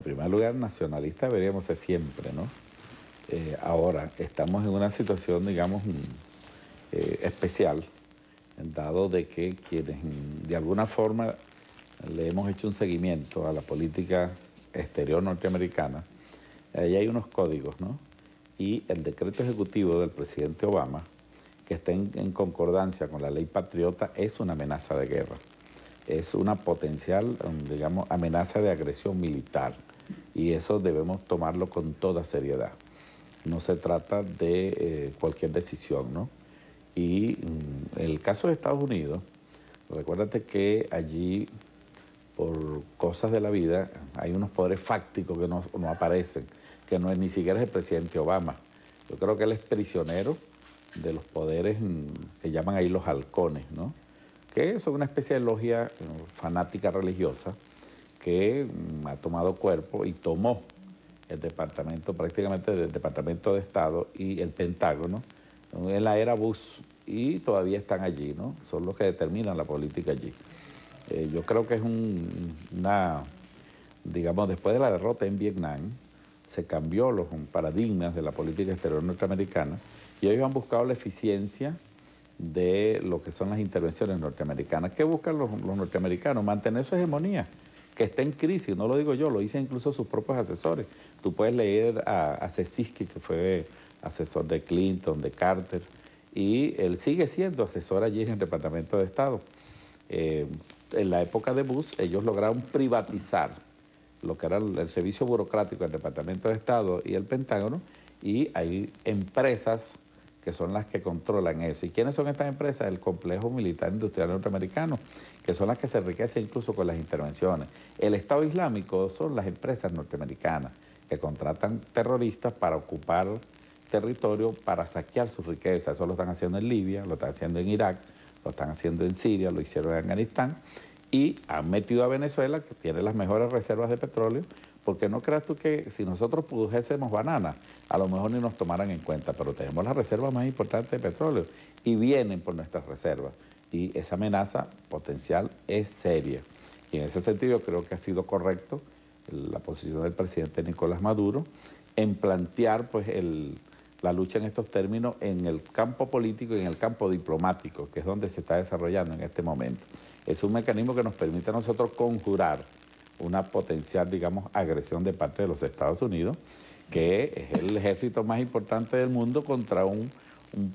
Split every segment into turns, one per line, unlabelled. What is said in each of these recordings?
primer lugar, nacionalista deberíamos ser siempre, ¿no? Ahora, estamos en una situación, digamos, especial, dado de que quienes de alguna forma le hemos hecho un seguimiento a la política exterior norteamericana, ahí hay unos códigos, ¿no? Y el decreto ejecutivo del presidente Obama, que está en concordancia con la ley patriota, es una amenaza de guerra. Es una potencial, digamos, amenaza de agresión militar. Y eso debemos tomarlo con toda seriedad. No se trata de cualquier decisión, ¿no? Y el caso de Estados Unidos, recuérdate que allí, por cosas de la vida, hay unos poderes fácticos que no aparecen, que no es ni siquiera es el presidente Obama. Yo creo que él es prisionero de los poderes que llaman ahí los halcones, ¿no? Que son una especie de logia fanática religiosa que ha tomado cuerpo y tomó el departamento, prácticamente el Departamento de Estado y el Pentágono en la era Bush, y todavía están allí, ¿no? Son los que determinan la política allí. Yo creo que es digamos, después de la derrota en Vietnam, se cambió los paradigmas de la política exterior norteamericana y ellos han buscado la eficiencia de lo que son las intervenciones norteamericanas. ¿Qué buscan los norteamericanos? Mantener su hegemonía, que está en crisis, no lo digo yo, lo dicen incluso sus propios asesores. Tú puedes leer a Cesiski, que fue asesor de Clinton, de Carter, y él sigue siendo asesor allí en el Departamento de Estado. En la época de Bush, ellos lograron privatizar lo que era el servicio burocrático del Departamento de Estado y el Pentágono, y hay empresas que son las que controlan eso. ¿Y quiénes son estas empresas? El complejo militar industrial norteamericano, que son las que se enriquecen incluso con las intervenciones. El Estado Islámico son las empresas norteamericanas que contratan terroristas para ocupar territorio, para saquear sus riquezas. Eso lo están haciendo en Libia, lo están haciendo en Irak, lo están haciendo en Siria, lo hicieron en Afganistán, y han metido a Venezuela, que tiene las mejores reservas de petróleo, porque no creas tú que si nosotros produjésemos bananas, a lo mejor ni nos tomaran en cuenta, pero tenemos las reservas más importantes de petróleo y vienen por nuestras reservas. Y esa amenaza potencial es seria. Y en ese sentido creo que ha sido correcto la posición del presidente Nicolás Maduro en plantear pues la lucha en estos términos en el campo político y en el campo diplomático, que es donde se está desarrollando en este momento. Es un mecanismo que nos permite a nosotros conjurar una potencial, digamos, agresión de parte de los Estados Unidos, que es el ejército más importante del mundo contra un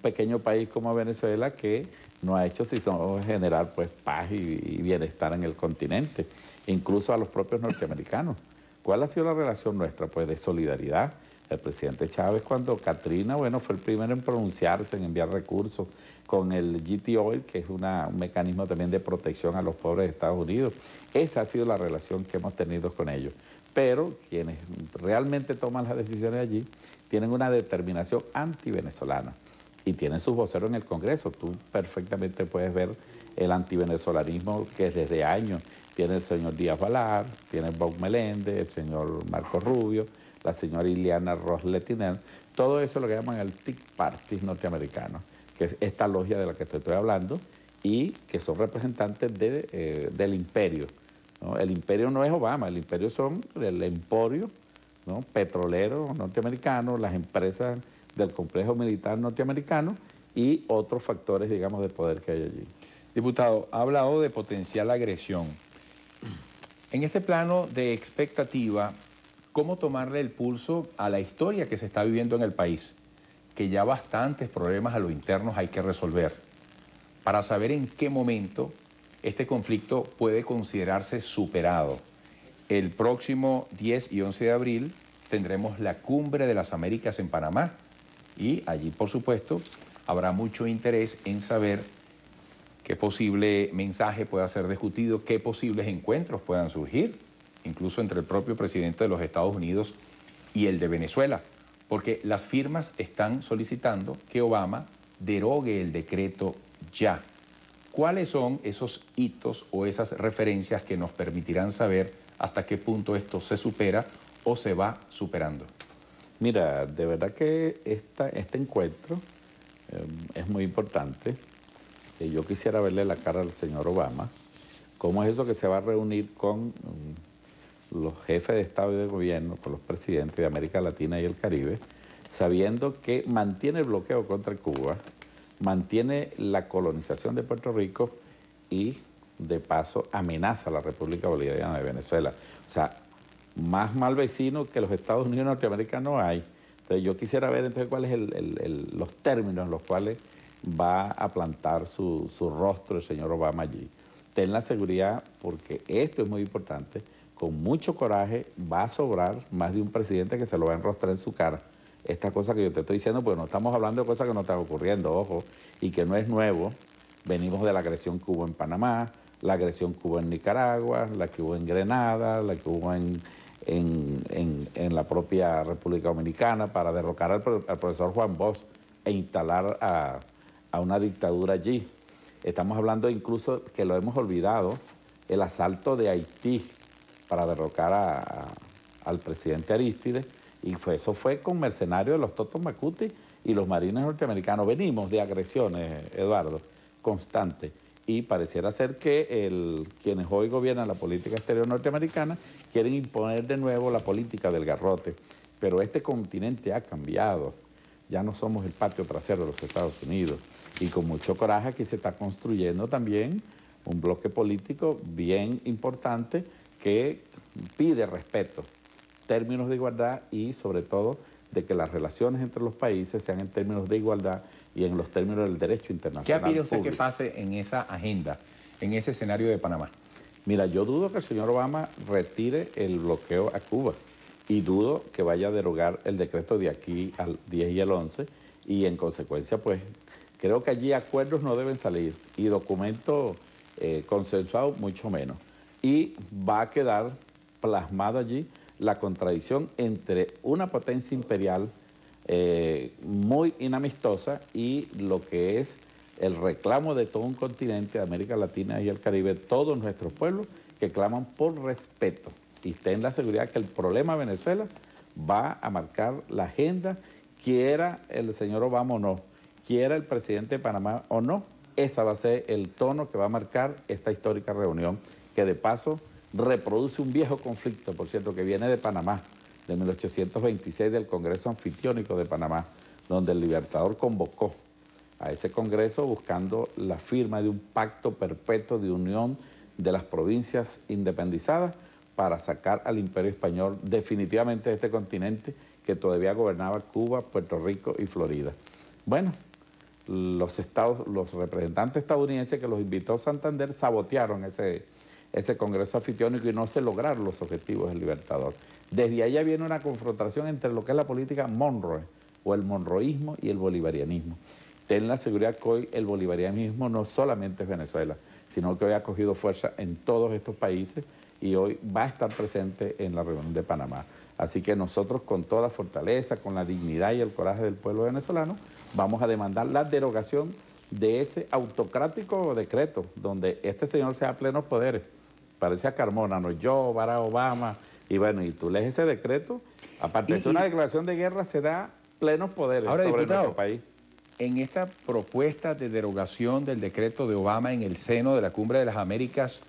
pequeño país como Venezuela, que no ha hecho sino generar pues paz y bienestar en el continente, incluso a los propios norteamericanos. ¿Cuál ha sido la relación nuestra? Pues de solidaridad. El presidente Chávez, cuando Katrina, bueno, fue el primero en pronunciarse, en enviar recursos, con el GT Oil, que es un mecanismo también de protección a los pobres de Estados Unidos. Esa ha sido la relación que hemos tenido con ellos. Pero quienes realmente toman las decisiones allí tienen una determinación anti-venezolana y tienen sus voceros en el Congreso. Tú perfectamente puedes ver el antivenezolanismo que desde años tiene el señor Díaz Balart, tiene Bob Meléndez, el señor Marco Rubio, la señora Ileana Ros-Lehtinen. Todo eso es lo que llaman el Tea Party norteamericano, que es esta logia de la que estoy hablando, y que son representantes del imperio, ¿no? El imperio no es Obama, el imperio son el emporio, ¿no?, petrolero norteamericano, las empresas del complejo militar norteamericano y otros factores, digamos, de poder que hay allí.
Diputado, ha hablado de potencial agresión. En este plano de expectativa, ¿cómo tomarle el pulso a la historia que se está viviendo en el país? Que ya bastantes problemas a lo internos hay que resolver, para saber en qué momento este conflicto puede considerarse superado. El próximo 10 y 11 de abril tendremos la Cumbre de las Américas en Panamá y allí, por supuesto, habrá mucho interés en saber qué posible mensaje pueda ser discutido, qué posibles encuentros puedan surgir, incluso entre el propio presidente de los Estados Unidos y el de Venezuela, porque las firmas están solicitando que Obama derogue el decreto ya. ¿Cuáles son esos hitos o esas referencias que nos permitirán saber hasta qué punto esto se supera o se va superando?
Mira, de verdad que este encuentro es muy importante. Yo quisiera verle la cara al señor Obama. ¿Cómo es eso que se va a reunir con los jefes de Estado y de Gobierno, con los presidentes de América Latina y el Caribe, sabiendo que mantiene el bloqueo contra Cuba, mantiene la colonización de Puerto Rico y, de paso, amenaza a la República Bolivariana de Venezuela. O sea, más mal vecino que los Estados Unidos de Norteamérica no hay. Entonces yo quisiera ver entonces cuáles son los términos en los cuales va a plantar su rostro el señor Obama allí. Ten la seguridad, porque esto es muy importante, con mucho coraje va a sobrar más de un presidente que se lo va a enrostrar en su cara. Esta cosa que yo te estoy diciendo, pues no estamos hablando de cosas que no están ocurriendo, ojo, y que no es nuevo. Venimos de la agresión que hubo en Panamá, la agresión que hubo en Nicaragua, la que hubo en Grenada, la que hubo en la propia República Dominicana para derrocar al profesor Juan Bosch e instalar a una dictadura allí. Estamos hablando incluso, que lo hemos olvidado, el asalto de Haití para derrocar al presidente Arístides, y eso fue con mercenarios de los Totos Macuti y los marines norteamericanos. Venimos de agresiones, Eduardo, constantes, y pareciera ser que quienes hoy gobiernan la política exterior norteamericana quieren imponer de nuevo la política del garrote. Pero este continente ha cambiado. Ya no somos el patio trasero de los Estados Unidos. Y con mucho coraje aquí se está construyendo también un bloque político bien importante que pide respeto, términos de igualdad y sobre todo de que las relaciones entre los países sean en términos de igualdad y en los términos del derecho internacional.
¿Qué pide usted
público
que pase en esa agenda, en ese escenario de Panamá?
Mira, yo dudo que el señor Obama retire el bloqueo a Cuba y dudo que vaya a derogar el decreto de aquí al 10 y el 11 y en consecuencia pues creo que allí acuerdos no deben salir y documentos consensuados mucho menos. Y va a quedar plasmada allí la contradicción entre una potencia imperial muy inamistosa y lo que es el reclamo de todo un continente, de América Latina y el Caribe, todos nuestros pueblos que claman por respeto. Y ten la seguridad que el problema de Venezuela va a marcar la agenda, quiera el señor Obama o no, quiera el presidente de Panamá o no. Esa va a ser el tono que va a marcar esta histórica reunión, que de paso reproduce un viejo conflicto, por cierto, que viene de Panamá, de 1826, del Congreso Anfitriónico de Panamá, donde el Libertador convocó a ese Congreso buscando la firma de un pacto perpetuo de unión de las provincias independizadas para sacar al Imperio Español definitivamente de este continente que todavía gobernaba Cuba, Puerto Rico y Florida. Bueno, los representantes estadounidenses que los invitó Santander sabotearon ese Congreso Anfitriónico y no se lograron los objetivos del Libertador. Desde allá viene una confrontación entre lo que es la política Monroe, o el monroísmo y el bolivarianismo. Ten la seguridad que hoy el bolivarianismo no solamente es Venezuela, sino que hoy ha cogido fuerza en todos estos países y hoy va a estar presente en la reunión de Panamá. Así que nosotros con toda fortaleza, con la dignidad y el coraje del pueblo venezolano, vamos a demandar la derogación de ese autocrático decreto, donde este señor se da plenos poderes. Parece a Carmona, no yo, Barack Obama, y bueno, y tú lees ese decreto, aparte de ser una declaración de guerra, se da plenos poderes
ahora,
sobre
diputado,
nuestro país.
En esta propuesta de derogación del decreto de Obama en el seno de la Cumbre de las Américas,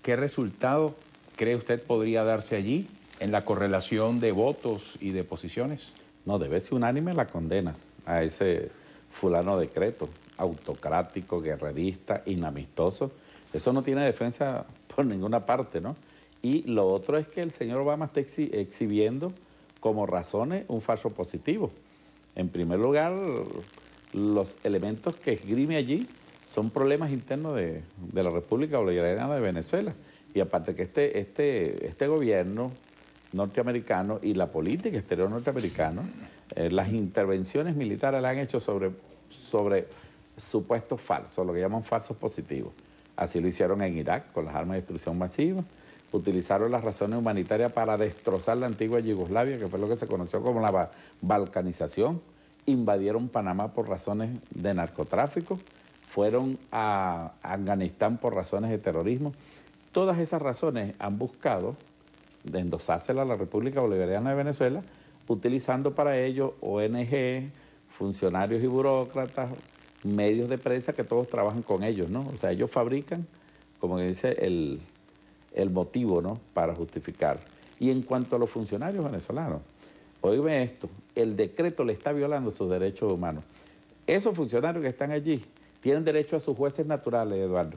¿qué resultado cree usted podría darse allí en la correlación de votos y de posiciones?
No, debe ser unánime la condena a ese fulano decreto, autocrático, guerrerista, inamistoso. Eso no tiene defensa por ninguna parte, ¿no? Y lo otro es que el señor Obama está exhibiendo como razones un falso positivo. En primer lugar, los elementos que esgrime allí son problemas internos de la República Bolivariana de Venezuela. Y aparte que este gobierno norteamericano y la política exterior norteamericana, las intervenciones militares las han hecho sobre supuestos falsos, lo que llaman falsos positivos. Así lo hicieron en Irak con las armas de destrucción masiva, utilizaron las razones humanitarias para destrozar la antigua Yugoslavia, que fue lo que se conoció como la balcanización, invadieron Panamá por razones de narcotráfico, fueron a Afganistán por razones de terrorismo. Todas esas razones han buscado de endosárselas a la República Bolivariana de Venezuela, utilizando para ello ONG, funcionarios y burócratas, medios de prensa que todos trabajan con ellos, ¿no? O sea, ellos fabrican, como dice, el motivo, ¿no?, para justificar. Y en cuanto a los funcionarios venezolanos, oígame esto, el decreto le está violando sus derechos humanos. Esos funcionarios que están allí tienen derecho a sus jueces naturales, Eduardo.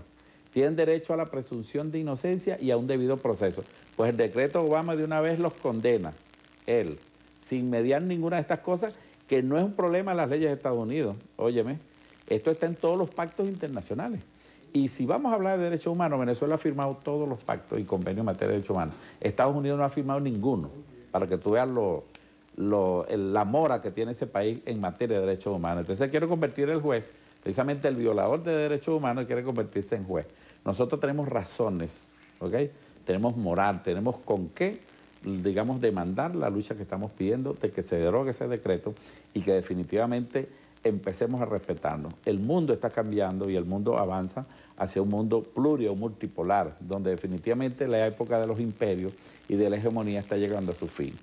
Tienen derecho a la presunción de inocencia y a un debido proceso. Pues el decreto Obama de una vez los condena, él, sin mediar ninguna de estas cosas, que no es un problema de las leyes de Estados Unidos. Óyeme, esto está en todos los pactos internacionales. Y si vamos a hablar de derechos humanos, Venezuela ha firmado todos los pactos y convenios en materia de derechos humanos. Estados Unidos no ha firmado ninguno, para que tú veas la mora que tiene ese país en materia de derechos humanos. Entonces quiere convertir el juez, precisamente el violador de derechos humanos, quiere convertirse en juez. Nosotros tenemos razones, ¿ok? Tenemos moral, tenemos con qué, digamos, demandar la lucha que estamos pidiendo de que se derogue ese decreto y que definitivamente empecemos a respetarnos. El mundo está cambiando y el mundo avanza hacia un mundo plurio, multipolar, donde definitivamente la época de los imperios y de la hegemonía está llegando a su fin.